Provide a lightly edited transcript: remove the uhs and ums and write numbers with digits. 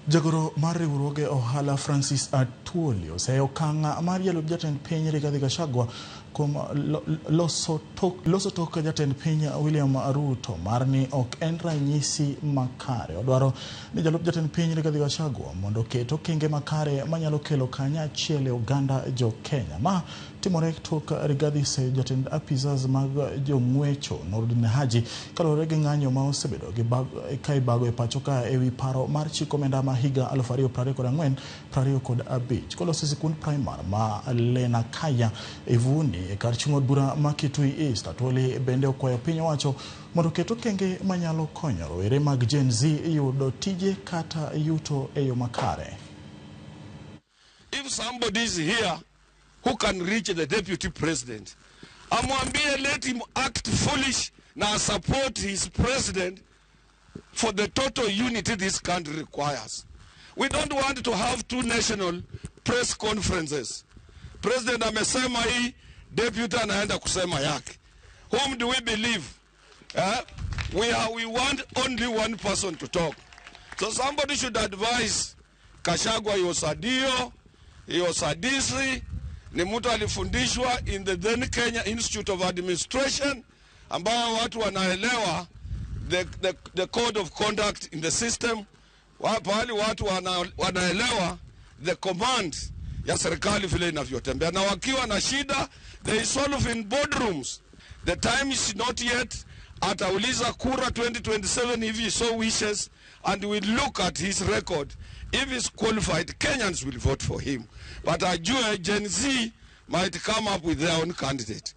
Jagoro mar riwruoge ohala Francis Atwoli oseyo okang' mar jalup jatend piny Gachagua kuom loso tok jatend piny William Ruto mar ni ok en ranyisi makare. Odwaro ni jalup jatend piny Gachagua mondo ket okenge makare manyalo kelo kanyachiel e oganda jo Kenya. Ma timore tok Rigathi se jatend apizas mag jong'wecho Nordin Haji kalore gi ng'anyo ma osebedo gi bago e pacho ka ewi paro mar chiko omenda ma higa 2024-2025 koloso sikund primar ma Lena Kaya Evuni e kar chung' od bura ma Kitui East. Atwoli bende okwayo piny owacho mondo ket okenge manyalo konyo rowere mag Gen Z yudo tije kata yuto e yo makare. If somebody is here who can reach the deputy president, amwambie let him act foolish na support his president for the total unity this country requires. We don't want to have two national press conferences. President amesema hii, deputy anaenda kusema yake. Whom do we believe? We want only one person to talk. So somebody should advise Gachagua. He was a dio, he was a disri, ni mtu alifundishwa in the then Kenya Institute of Administration, ambao watu wanaelewa the code of conduct in the system, pahali watu wanaelewa the command ya serikali vile inavyotembea, na wakiwa na shida they solve in boardrooms. The time is not yet. Atauliza kura 2027 if he so wishes, and we look at his record. If he's qualified, Kenyans will vote for him. But ajue Gen Z might come up with their own candidate.